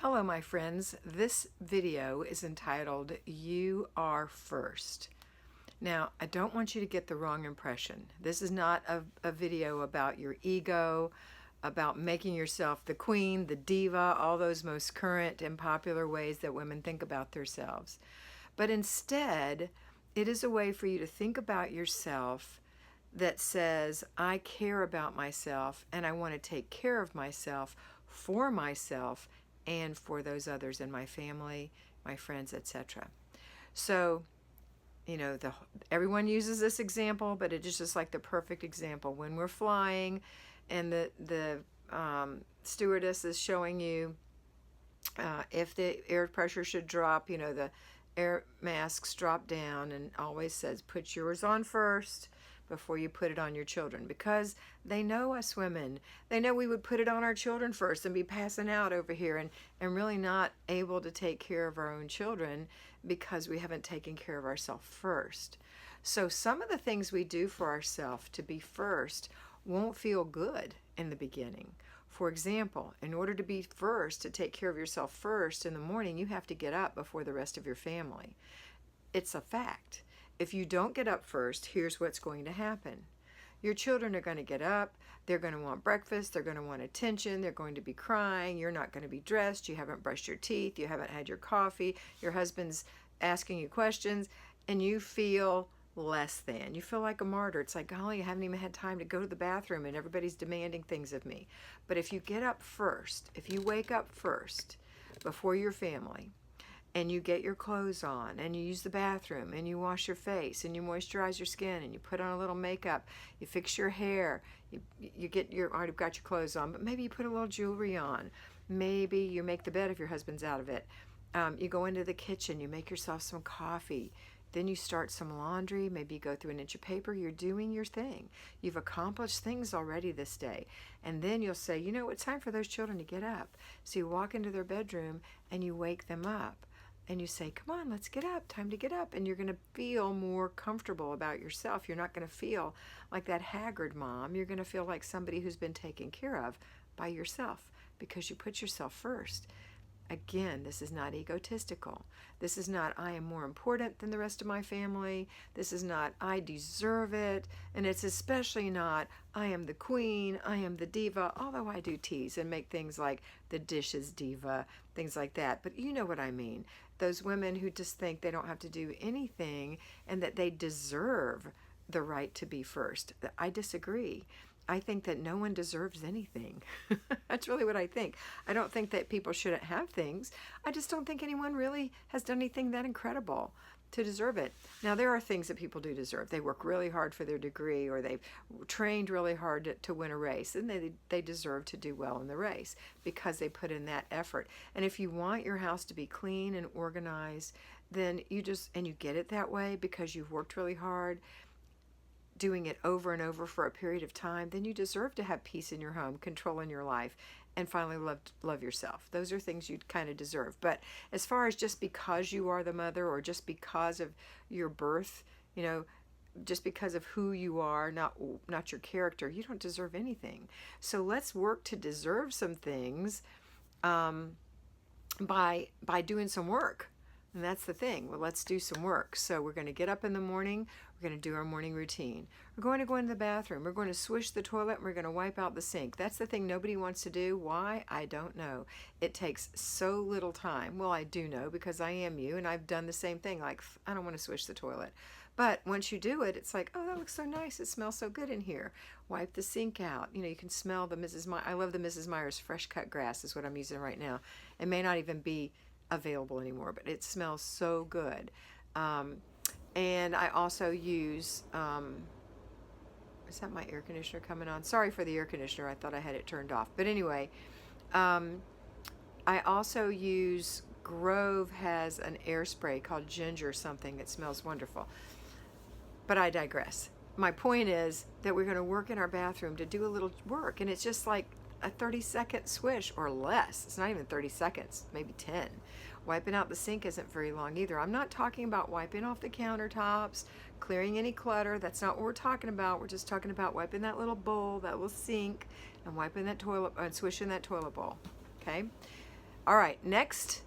Hello, my friends. This video is entitled, You Are First. Now, I don't want you to get the wrong impression. This is not a video about your ego, about making yourself the queen, the diva, all those most current and popular ways that women think about themselves. But instead, it is a way for you to think about yourself that says, I care about myself and I want to take care of myself for myself and for those others in my family, my friends, etc. So, everyone uses this example, but it is just like the perfect example. When we're flying and the stewardess is showing you if the air pressure should drop, the air masks drop down, and always says, put yours on first before you put it on your children, because they know us women. They know we would put it on our children first and be passing out over here and really not able to take care of our own children because we haven't taken care of ourselves first. So some of the things we do for ourselves to be first won't feel good in the beginning. For example, in order to be first, to take care of yourself first in the morning, you have to get up before the rest of your family. It's a fact. If you don't get up first, here's what's going to happen. Your children are going to get up, they're going to want breakfast, they're going to want attention, they're going to be crying, you're not going to be dressed, you haven't brushed your teeth, you haven't had your coffee, your husband's asking you questions, and you feel less than. You feel like a martyr. It's like, golly, I haven't even had time to go to the bathroom and everybody's demanding things of me. But if you get up first, if you wake up first before your family, and you get your clothes on, and you use the bathroom, and you wash your face, and you moisturize your skin, and you put on a little makeup, you fix your hair, you get your, already got your clothes on, but maybe you put a little jewelry on, maybe you make the bed if your husband's out of it, you go into the kitchen, you make yourself some coffee, then you start some laundry, maybe you go through an inch of paper, you're doing your thing. You've accomplished things already this day. And then you'll say, it's time for those children to get up. So you walk into their bedroom and you wake them up. And you say, come on, let's get up, time to get up. And you're going to feel more comfortable about yourself. You're not going to feel like that haggard mom. You're going to feel like somebody who's been taken care of by yourself because you put yourself first. Again, this is not egotistical. This is not, I am more important than the rest of my family. This is not, I deserve it. And it's especially not, I am the queen, I am the diva, although I do tease and make things like the dishes diva, things like that. But you know what I mean. Those women who just think they don't have to do anything and that they deserve the right to be first. I disagree. I think that no one deserves anything. That's really what I think. I don't think that people shouldn't have things. I just don't think anyone really has done anything that incredible to deserve it. Now, there are things that people do deserve. They work really hard for their degree, or they've trained really hard to win a race, and they deserve to do well in the race because they put in that effort. And if you want your house to be clean and organized, then you get it that way because you've worked really hard, doing it over and over for a period of time, then you deserve to have peace in your home, control in your life, and finally love yourself. Those are things you kind of deserve. But as far as just because you are the mother, or just because of your birth, just because of who you are, not your character, you don't deserve anything. So let's work to deserve some things by doing some work. And that's the thing. Well, let's do some work. So we're going to get up in the morning. We're going to do our morning routine. We're going to go into the bathroom. We're going to swish the toilet, and we're going to wipe out the sink. That's the thing nobody wants to do. Why? I don't know. It takes so little time. Well, I do know because I am you, and I've done the same thing. Like, I don't want to swish the toilet. But once you do it, it's like, oh, that looks so nice. It smells so good in here. Wipe the sink out. You can smell the Mrs. Myers. I love the Mrs. Myers fresh cut grass is what I'm using right now. It may not even be available anymore, but it smells so good. And I also use, is that my air conditioner coming on? Sorry for the air conditioner. I thought I had it turned off. But anyway, I also use, Grove has an air spray called Ginger something that smells wonderful. But I digress. My point is that we're going to work in our bathroom to do a little work, and it's just like a 30-second swish or less. It's not even 30 seconds, maybe 10. Wiping out the sink isn't very long either. I'm not talking about wiping off the countertops, clearing any clutter. That's not what we're talking about. We're just talking about wiping that little bowl, that little sink, and wiping that toilet, and swishing that toilet bowl. Okay? All right, next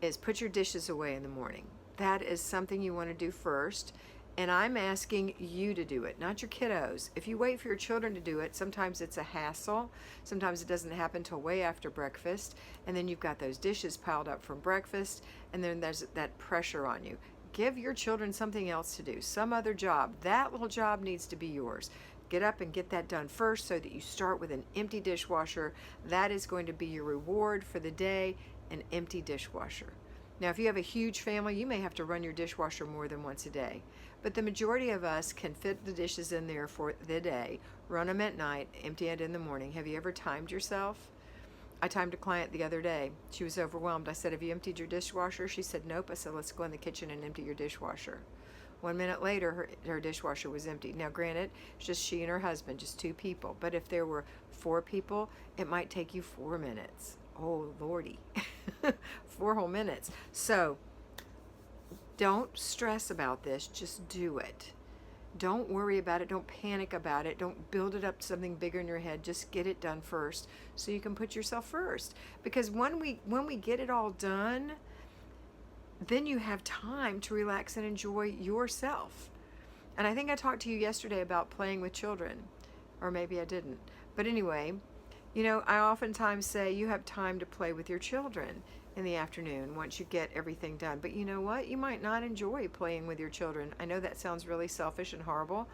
is put your dishes away in the morning. That is something you want to do first. And I'm asking you to do it, not your kiddos. If you wait for your children to do it, sometimes it's a hassle. Sometimes it doesn't happen till way after breakfast. And then you've got those dishes piled up from breakfast. And then there's that pressure on you. Give your children something else to do, some other job. That little job needs to be yours. Get up and get that done first so that you start with an empty dishwasher. That is going to be your reward for the day, an empty dishwasher. Now, if you have a huge family, you may have to run your dishwasher more than once a day. But the majority of us can fit the dishes in there for the day, run them at night, empty it in the morning. Have you ever timed yourself? I timed a client the other day. She was overwhelmed. I said, have you emptied your dishwasher? She said, nope. I said, let's go in the kitchen and empty your dishwasher. 1 minute later, her dishwasher was empty. Now, granted, it's just she and her husband, just 2 people. But if there were 4 people, it might take you 4 minutes. Oh, Lordy. 4 whole minutes. So don't stress about this. Just do it. Don't worry about it. Don't panic about it. Don't build it up to something bigger in your head. Just get it done first so you can put yourself first. Because when we get it all done, then you have time to relax and enjoy yourself. And I think I talked to you yesterday about playing with children. Or maybe I didn't. But anyway, you know, I oftentimes say you have time to play with your children in the afternoon once you get everything done. But you know what? You might not enjoy playing with your children. I know that sounds really selfish and horrible,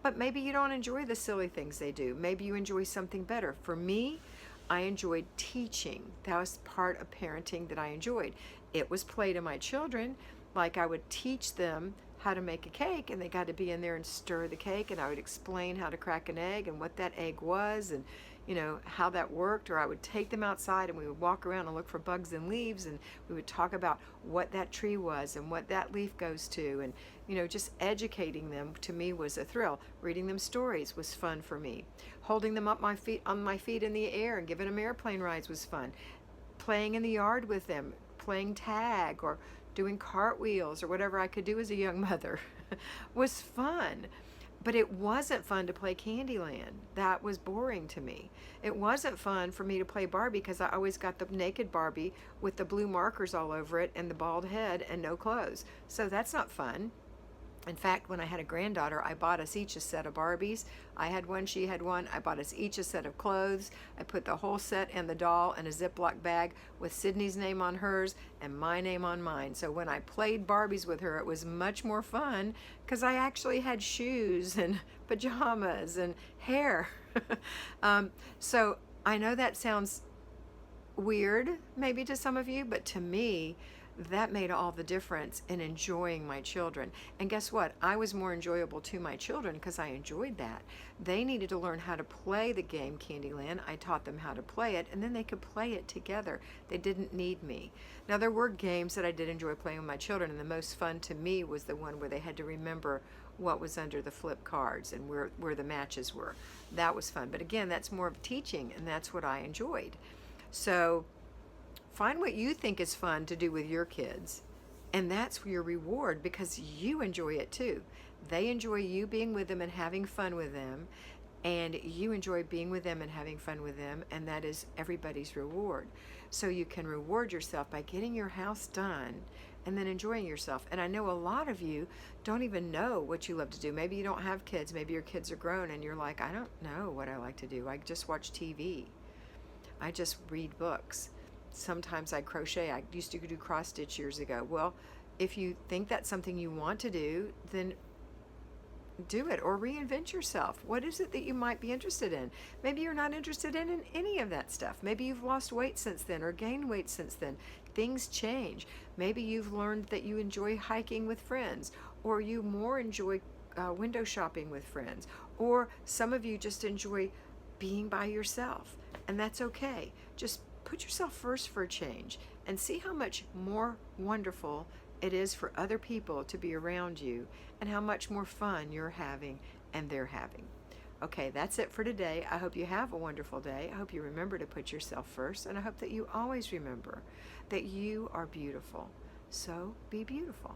but maybe you don't enjoy the silly things they do. Maybe you enjoy something better. For me, I enjoyed teaching. That was part of parenting that I enjoyed. It was play to my children. Like I would teach them how to make a cake, and they got to be in there and stir the cake, and I would explain how to crack an egg and what that egg was, and you know how that worked. Or I would take them outside and we would walk around and look for bugs and leaves, and we would talk about what that tree was and what that leaf goes to, and you know, just educating them to me was a thrill. Reading them stories was fun for me. Holding them up on my feet in the air and giving them airplane rides was fun. Playing in the yard with them, playing tag or doing cartwheels or whatever I could do as a young mother was fun. But it wasn't fun to play Candyland. That was boring to me. It wasn't fun for me to play Barbie because I always got the naked Barbie with the blue markers all over it and the bald head and no clothes. So that's not fun. In fact, when I had a granddaughter, I bought us each a set of Barbies. I had one, she had one. I bought us each a set of clothes. I put the whole set and the doll in a Ziploc bag with Sydney's name on hers and my name on mine. So when I played Barbies with her, it was much more fun because I actually had shoes and pajamas and hair. So I know that sounds weird maybe to some of you, but to me, that made all the difference in enjoying my children. And guess what? I was more enjoyable to my children because I enjoyed that. They needed to learn how to play the game Candyland. I taught them how to play it, and then they could play it together. They didn't need me. Now, there were games that I did enjoy playing with my children, and the most fun to me was the one where they had to remember what was under the flip cards and where the matches were. That was fun. But again, that's more of teaching, and that's what I enjoyed. So find what you think is fun to do with your kids, and that's your reward because you enjoy it too. They enjoy you being with them and having fun with them, and you enjoy being with them and having fun with them, and that is everybody's reward. So you can reward yourself by getting your house done and then enjoying yourself. And I know a lot of you don't even know what you love to do. Maybe you don't have kids. Maybe your kids are grown and you're like, I don't know what I like to do. I just watch TV. I just read books. Sometimes I crochet. I used to do cross stitch years ago. Well, if you think that's something you want to do, then do it or reinvent yourself. What is it that you might be interested in? Maybe you're not interested in any of that stuff. Maybe you've lost weight since then or gained weight since then. Things change. Maybe you've learned that you enjoy hiking with friends, or you more enjoy window shopping with friends, or some of you just enjoy being by yourself, and that's okay. Just put yourself first for a change and see how much more wonderful it is for other people to be around you and how much more fun you're having and they're having. Okay, that's it for today. I hope you have a wonderful day. I hope you remember to put yourself first, and I hope that you always remember that you are beautiful. So be beautiful.